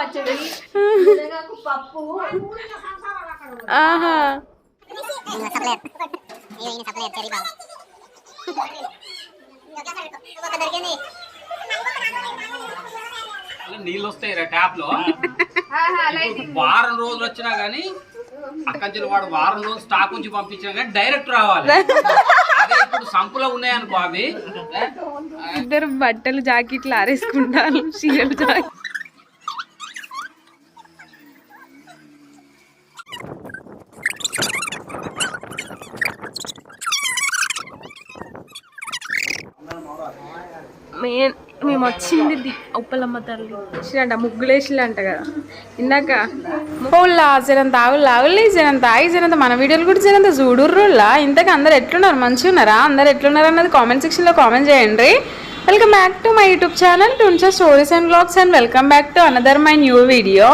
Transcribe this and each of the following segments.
పచ్చడి పప్పు. ఆహా నీళ్ళు వస్తాయి ట్యాప్ లో. వారం రోజులు వచ్చినా గానీ అక్కడి వాడు వారం రోజులు స్టాక్ నుంచి పంపించినా కానీ డైరెక్ట్ రావాలి. అదే ఇప్పుడు సంపులో ఉన్నాయనుకో అవి. ఇద్దరు బట్టలు జాకెట్లు ఆరేసుకుంటారు, చీరలు జాకెట్. మేము వచ్చింది ఉప్పలమ్మ తల్లి అంట, ముగ్గులేసిలంట కదా ఇందాక. పోల్లా జనంత ఆవులే జనంత ఆగి జనంత మన వీడియోలు కూడా జనంత చూడుర్రులా. ఇంతకు అందరు ఎట్లున్నారు, మంచిగా ఉన్నారా? అందరు ఎట్లున్నారు అన్నది కామెంట్ సెక్షన్లో కామెంట్ చేయండి. Welcome back to my YouTube channel టుంచా stories and vlogs and welcome back to another my new video.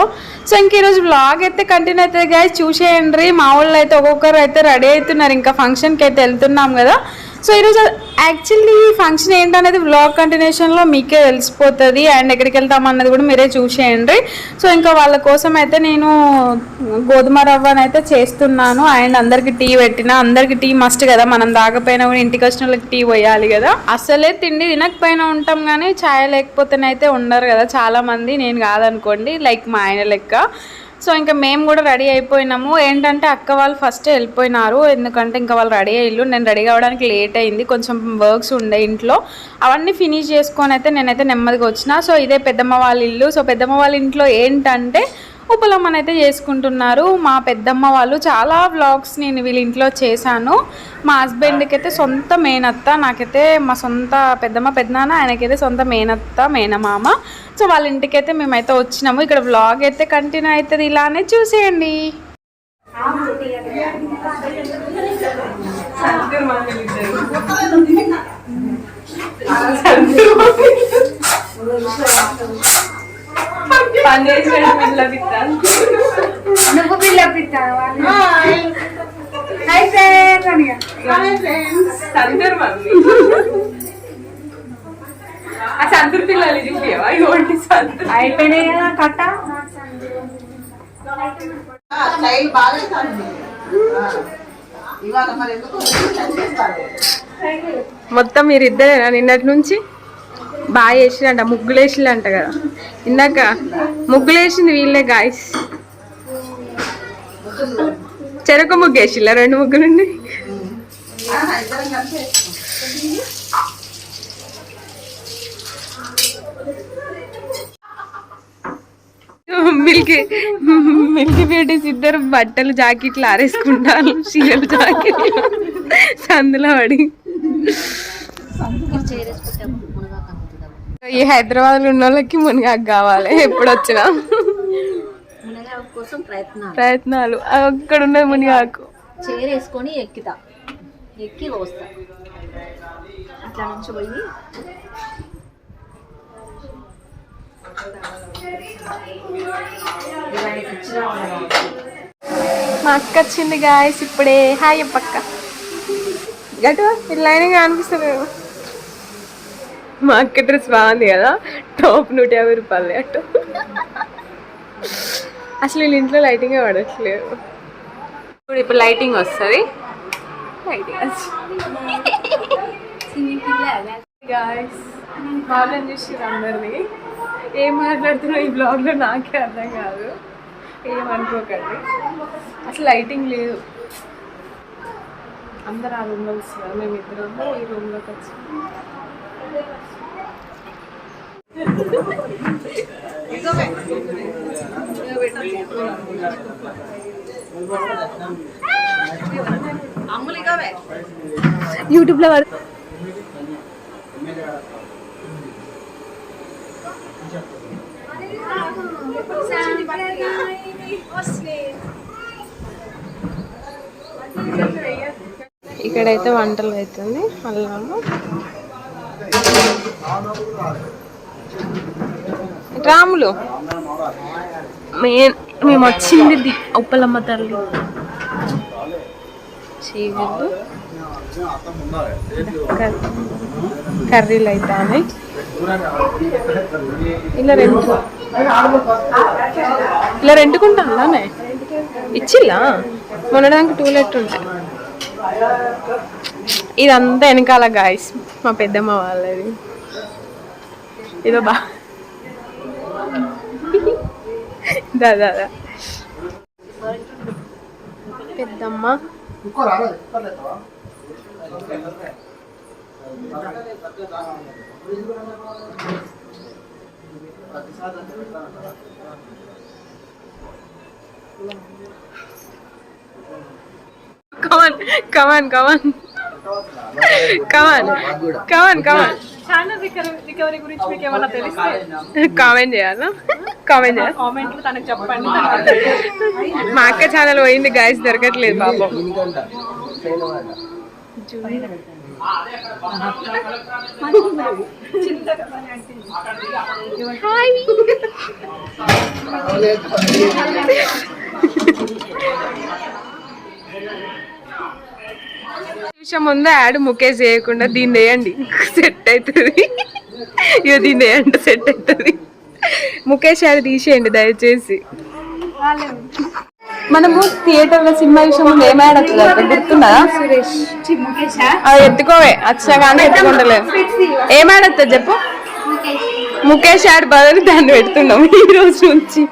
So ఇంక ఈరోజు వ్లాగ్ అయితే కంటిన్యూ అవుతుంది గైస్, చూసేయండి. మా వాళ్ళు అయితే ఒక్కొక్కరు అయితే రెడీ అవుతున్నారు, ఇంకా ఫంక్షన్కి అయితే వెళ్తున్నాం కదా. సో ఈరోజు యాక్చువల్లీ ఫంక్షన్ ఏంటనేది వ్లాగ్ కంటిన్యూషన్లో మీకే తెలిసిపోతుంది, అండ్ ఎక్కడికి వెళ్తామన్నది కూడా మీరే చూసేయండి. సో ఇంకా వాళ్ళ కోసం అయితే నేను గోధుమ రవ్వని అయితే చేస్తున్నాను, అండ్ అందరికి టీ పెట్టిన. అందరికి టీ మస్ట్ కదా, మనం దాకపోయినా కూడా ఇంటికి వచ్చిన వాళ్ళకి టీ పోయాలి కదా. అసలే తిండి తినకపోయినా ఉంటాం కానీ ఛాయ్ లేకపోతేనైతే ఉండరు కదా చాలామంది, నేను కాదనుకోండి, లైక్ మా ఆయన లెక్క. సో ఇంకా మేము కూడా రెడీ అయిపోయినాము. ఏంటంటే అక్క వాళ్ళు ఫస్ట్ వెళ్ళిపోయినారు, ఎందుకంటే ఇంకా వాళ్ళు రెడీ అయ్యారు. నేను రెడీ అవ్వడానికి లేట్ అయింది, కొంచెం వర్క్స్ ఉండే ఇంట్లో, అవన్నీ ఫినిష్ చేసుకొని అయితే నేనైతే నెమ్మదిగా వచ్చిన. సో ఇదే పెద్దమ్మ వాళ్ళ ఇల్లు. సో పెద్దమ్మ వాళ్ళ ఇంట్లో ఏంటంటే ఉప్పలమ్మని అయితే చేసుకుంటున్నారు. మా పెద్దమ్మ వాళ్ళు చాలా వ్లాగ్స్ నేను వీళ్ళ ఇంట్లో చేశాను. మా హస్బెండ్కి అయితే సొంత మేనత్త, నాకైతే మా సొంత పెద్దమ్మ పెద్దనాన్న, ఆయనకైతే సొంత మేనత్త మేనమామ. సో వాళ్ళ ఇంటికైతే మేమైతే వచ్చినాము. ఇక్కడ వ్లాగ్ అయితే కంటిన్యూ అవుతుంది, ఇలానే చూసేయండి. నువ్వు పిల్ల పిస్తాను ఆ సంతూర్ పిల్లలు చూపియవా? ఇవ్వండి సంతూర్ అయిపోయినాయి కదా కట్ట. మొత్తం మీరు ఇద్దరేనా నిన్నటి నుంచి? బాగా వేసిరంట, ముగ్గులు వేసిరంట కదా ఇందాక. ముగ్గులు వేసింది వీళ్ళే గాయస్. చెరకు ముగ్గు వేసిల్లా, 2 ముగ్గులుండి. మిల్కీ బ్యూటీస్ ఇద్దరు బట్టలు జాకెట్లు ఆరేసుకుంటారు, చీరలు జాకెట్లు సందులో పడి. ఈ హైదరాబాద్ లో ఉన్న వాళ్ళకి మునగాకు కావాలి ఎప్పుడు వచ్చినా. ప్రయత్నాలు అక్కడ ఉన్నది మునగాకు. చేరేసుకొని ఎక్కి వస్తా అట్లా నుంచి పోయి. మా అక్క వచ్చింది గాయస్ ఇప్పుడే. హాయ్ పక్క గటు లైన్గా అనిపిస్తుంది. మా అక్క డ్రెస్ బాగుంది కదా, టాప్ 150 రూపాయలు అటు. అసలు వీళ్ళ ఇంట్లో లైటింగ్ పడట్లేదు. ఇప్పుడు లైటింగ్ వస్తుంది. గాయస్ వాళ్ళని చూసి అందరినీ ఏం మాట్లాడుతున్నా ఈ బ్లాగ్లో నాకే అర్థం కాదు, ఏమనుకోకండి. అసలు లైటింగ్ లేదు. అందరు ఆ రూమ్లో వస్తున్నారు, మేము ఇద్దరము ఈ రూమ్లోకి వచ్చాము. యూట్యూబ్లో ఇక్కడైతే వంటలు అవుతుంది. అల్లము రాములు మేము వచ్చింది ఉప్పలమ్మ తల్లి. చీవీళ్ళు కర్రీలు అవుతాయి ఇలా రెంట్కుంటానే ఇచ్చిల్లా మొన్నడానికి 2 లీటర్ ఉంటాయి. ఇదంతా వెనకాల గాయస్ మా పెద్దమ్మ వాళ్ళది. ఇదో బా దాదా పెద్దమ్మ ఛానల్ రికవరీ గురించి మీకు ఏమన్నా తెలిస్తే కామెంట్ చేయాలా? కామెంట్ తనకు చెప్పండి. మా అక్క ఛానల్ పోయింది గాయస్, దొరకట్లేదు పాపం. నిమిషం ముందు యాడ్ ముఖేష్ చేయకుండా దీన్ని వేయండి, సెట్ అవుతుంది. ఇక దీన్ని వేయండి, సెట్ అవుతుంది. ముఖేష్ యాడ్ తీసేయండి దయచేసి. మనము థియేటర్ లో సినిమా విషయం ఏం యాడ్ అవుతుంది అక్కడ గుర్తున్నా? అది ఎత్తుకోవే వచ్చాగానే ఎత్తుకుంటలేదు. ఏం యాడ్ అవుతుంది చెప్పు? ముఖేష్ యాడ్ బదులు దాన్ని పెడుతున్నాం ఈ రోజు నుంచి.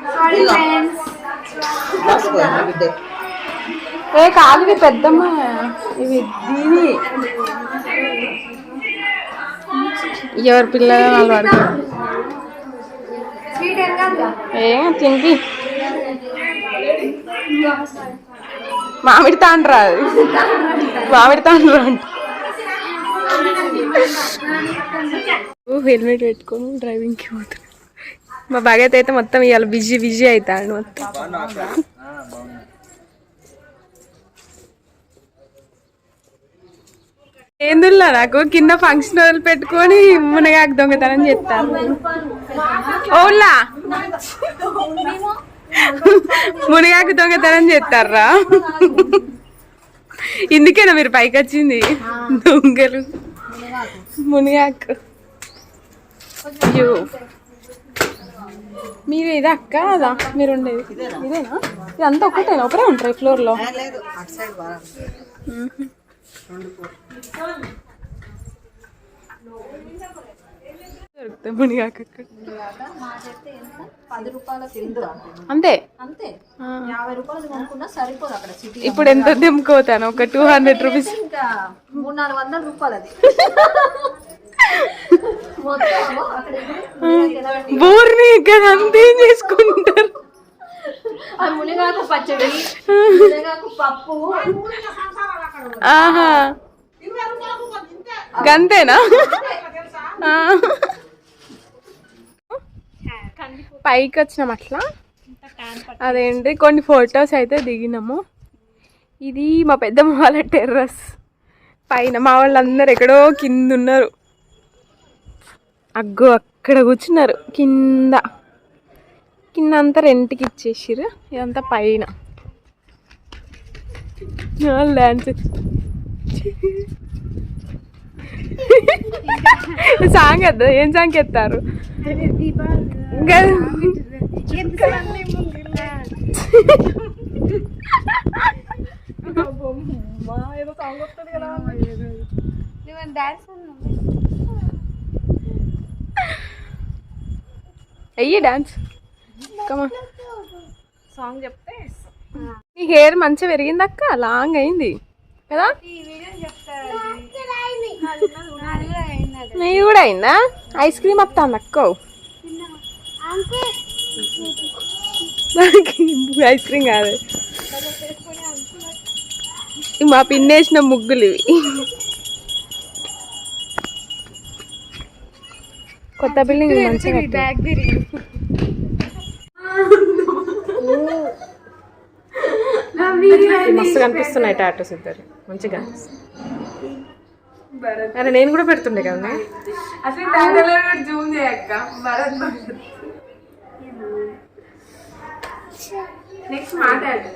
ఏ కాదు పెద్దమ్మ, ఇవి దీని ఎవరి పిల్లలు వాళ్ళు పడుతుంది. ఏ తిండి మామిడి తాండ్రా, అది మామిడి తాండ్రా అంట. హెల్మెట్ పెట్టుకొని డ్రైవింగ్కి పోతాను. మా భగత్ అయితే మొత్తం ఇవాళ బిజీ బిజీ అవుతాడు మొత్తం. ఏందుల్లా నాకు కింద ఫంక్షన్ వదిలి పెట్టుకొని మునగాకు దొంగతనం చేస్తారు. ఓలా మునగాకు దొంగతనం చేస్తారా? ఇందుకేనా మీరు పైకి వచ్చింది? దొంగలు మునగాకు. మీరు ఇది అక్క అదా మీరు ఉండేది? ఇదేనా? ఇదంతా ఒకటేనా? ఒకటే ఉంటాయి ఫ్లోర్ లో? దొరుకుతాయి మునిగాక అంతే. ఇప్పుడు ఎంత దింపుకోతాను? ఒక 200 రూపీస్, 300-400 రూపాయలు. అది బోర్ని ఇక్కడ అంతే చేసుకుంటారు. మునగాకు పచ్చడి, మునగాకు పప్పు. ఆహా గంతేనా? పైకి వచ్చినాం అట్లా. అదేంటి కొన్ని ఫొటోస్ అయితే దిగినాము. ఇది మా పెద్దమ్మ వాళ్ళ టెర్రస్ పైన. మా వాళ్ళందరూ ఎక్కడో కింద ఉన్నారు. అగ్గో అక్కడ కూర్చున్నారు కింద. కింద అంతా రెంట్కి ఇచ్చేసారు. ఇదంతా పైన డాన్స్. సాంగ్ వద్దా? ఏం సాంగ్ ఎత్తారు? అయ్యి డాన్స్ కమా. సాంగ్ చెప్తే నీ హెయిర్ మంచిగా పెరిగింది అక్క, లాంగ్ అయింది కదా? నీది కూడా అయిందా? ఐస్ క్రీమ్ వస్తాను అక్క. ఐస్ క్రీమ్ కాదు, మా పిన్నేసిన ముగ్గులు ఇవి. కొత్త బిల్డింగ్ మంచిగా మస్తు కనిపిస్తున్నాయి టాటూస్ ఇద్దరు మంచిగా. అరే నేను కూడా పెడుతుండే కదా అసలు. జూమ్ చేయక్క. నెక్స్ట్ మాట్లాడు.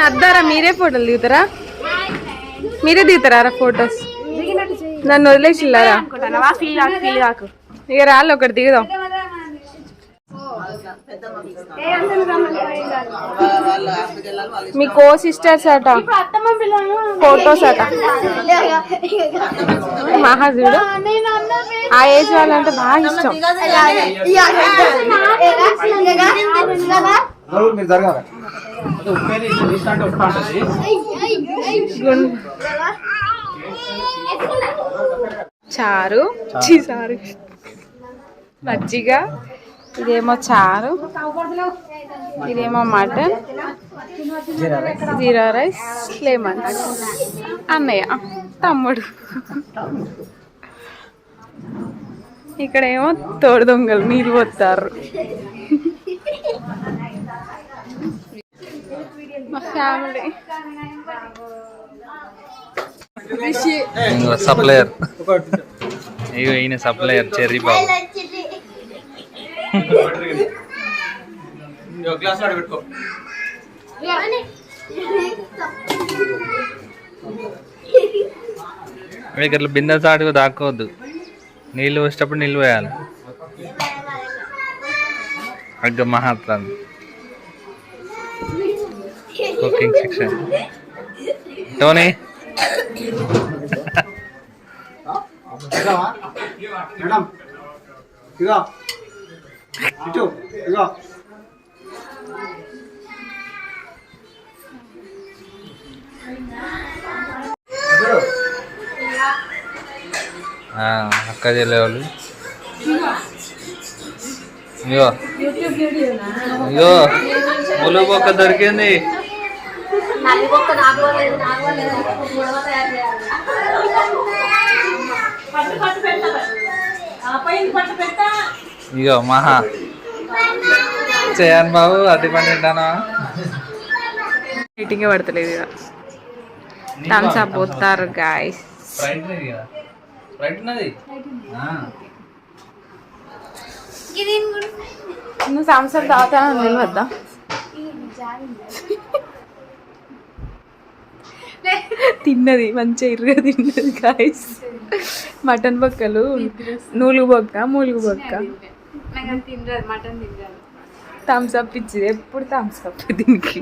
అద్దారా మీరే ఫోటోలు దిగుతారా? మీరే దిగుతారా ఫొటోస్? నన్ను వదిలేసిల్లారా? ఇక రాళ్ళు ఒకటి దిగుదాం. మీ కో సిస్టర్స్ అట ఫోటోస్ అట. మహాజుడు ఆ ఏజ్ వాళ్ళంటే బాగా ఇష్టం. చారు చారు మజ్జిగ, ఇదేమో చారు, ఇదేమో మటన్, జీరా రైస్, లెమన్. అన్నయ్య తమ్ముడు. ఇక్కడేమో తోడు దొంగలు నీళ్ళు పోతారు. మా ఫ్యామిలీ సప్లయర్. అయ్యో ఈయన సప్లయర్ చెర్రీ బాబు. ఇట్లా బిందె చాటుకు దాక్కోవద్దు. నీళ్ళు వచ్చేటప్పుడు నీళ్ళు పోయాలి. అగ్గ మహాత్మా కుకింగ్ సెక్షన్. టోనీ అక్క చెల్లెవాళ్ళు. ఇగో ఇగో ములుగు బొక్క దొరికింది. ఇగో మహా చేయను బాబు. అతి పని తింటానా? మీటింగే పడతలేదు. ఇక థమ్స్ అప్ పోతారు గాయస్. నువ్వు థమ్స్ అప్ తాగుతానని తెలియద్దా? తిన్నది మంచిగా ఇరుగా తిన్నది గాయస్. మటన్ బొక్కలు, నూలుగు బొక్క, మూలుగు బొక్క. థమ్స్ అప్ ఇచ్చింది. ఎప్పుడు థమ్స్ అప్ దీనికి.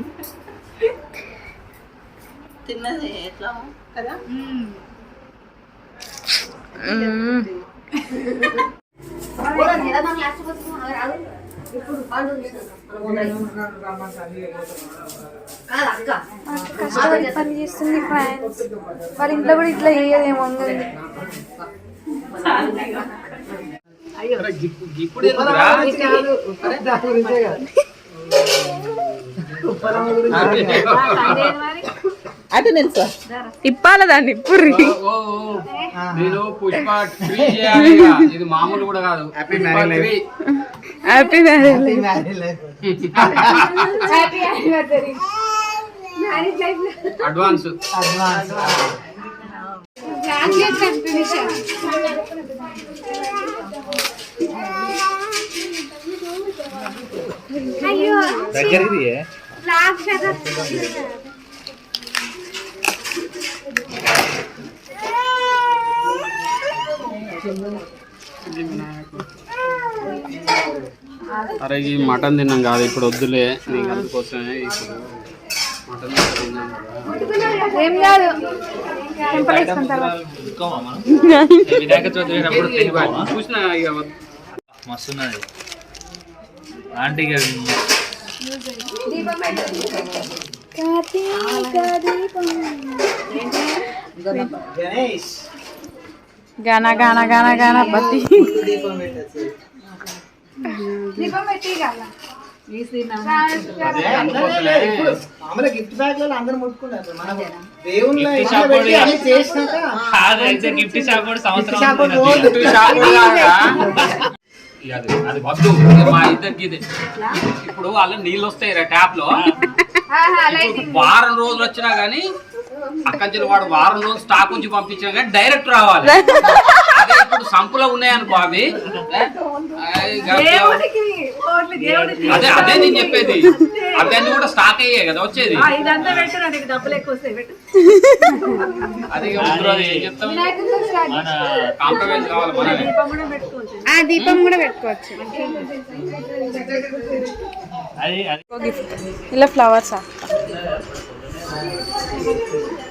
కష్టపడి పని చేస్తుంది ఫ్రెండ్స్. వాళ్ళ ఇంట్లో కూడా ఇట్లా చేయదేమో. ఇప్పాల దాన్ని ఇప్పుడు నేను పుష్ప 3 చేయాలి. ఇది మామూలు కూడా కాదు. Happy marriage. అడ్వాన్స్. దగ్గరికి అరే ఈ మటన్ తిన్నాం కాదు ఇప్పుడు వద్దులే. నీకు అందుకోసమే ఇప్పుడు మటన్ తిన్నాం కదా. వినాయక చవితి చూసిన ఇక మస్తున్నది ఆంటీ గారు. గణ గణ గణ గణపతి. గిఫ్ట్ బ్యాగ్ లో అందరూ ముట్టుకున్నారు. అది వద్దు. మా ఇద్దరికి ఇది ఇప్పుడు వాళ్ళ నీళ్ళు వస్తాయి ట్యాప్ లో. వారం రోజులు వచ్చినా గానీ అక్కడి వాడు వారం రోజులు స్టాక్ ఉంచి పంపించాం కానీ డైరెక్ట్ రావాలి. అదే ఇప్పుడు సంపులో ఉన్నాయనుకో అవి అదే అదే నేను చెప్పేది, అవన్నీ కూడా స్టాక్ అయ్యాయి కదా వచ్చేది. అది ఏం చెప్తాం, కాంప్రమైజ్ కావాలి మనమే. దీపం కూడా పెట్టుకోవచ్చు. గిఫ్ట్ ఇలా ఫ్లవర్సా,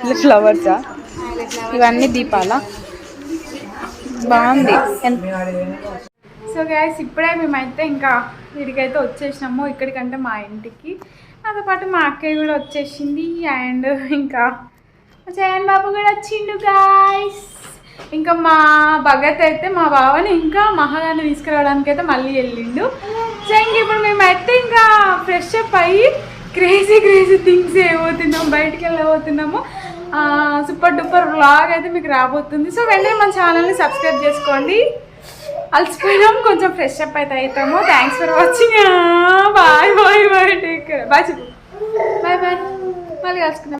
ఇలా ఫ్లవర్సా, ఇవన్నీ దీపాలా, బాగుంది. సో గైస్ ఇప్పుడే మేమైతే ఇంకా ఇక్కడికైతే వచ్చేసినాము, ఇక్కడికంటే మా ఇంటికి. నాతో పాటు మా అక్కయ్య కూడా వచ్చేసింది అండ్ ఇంకా జయన్ బాబు కూడా వచ్చిండు గాయస్. ఇంకా మా భగత్ అయితే మా బావని ఇంకా మహారాణి తీసుకురావడానికి అయితే మళ్ళీ వెళ్ళిండు. సో ఇంక ఇప్పుడు మేమైతే ఇంకా ఫ్రెష్ అప్ అయ్యి క్రేజీ థింగ్స్ ఏమవుతున్నాము, బయటికి వెళ్ళబోతున్నాము. సూపర్ డూపర్ వ్లాగ్ అయితే మీకు రాబోతుంది. సో వెంటనే మన ఛానల్ని సబ్స్క్రైబ్ చేసుకోండి. అలసిపోయినాం, కొంచెం ఫ్రెష్ అప్ అయితే అవుతాము. Thanks for watching. Bye take care. Bye చెప్పు, బాయ్ మళ్ళీ కలుసుకుందాం.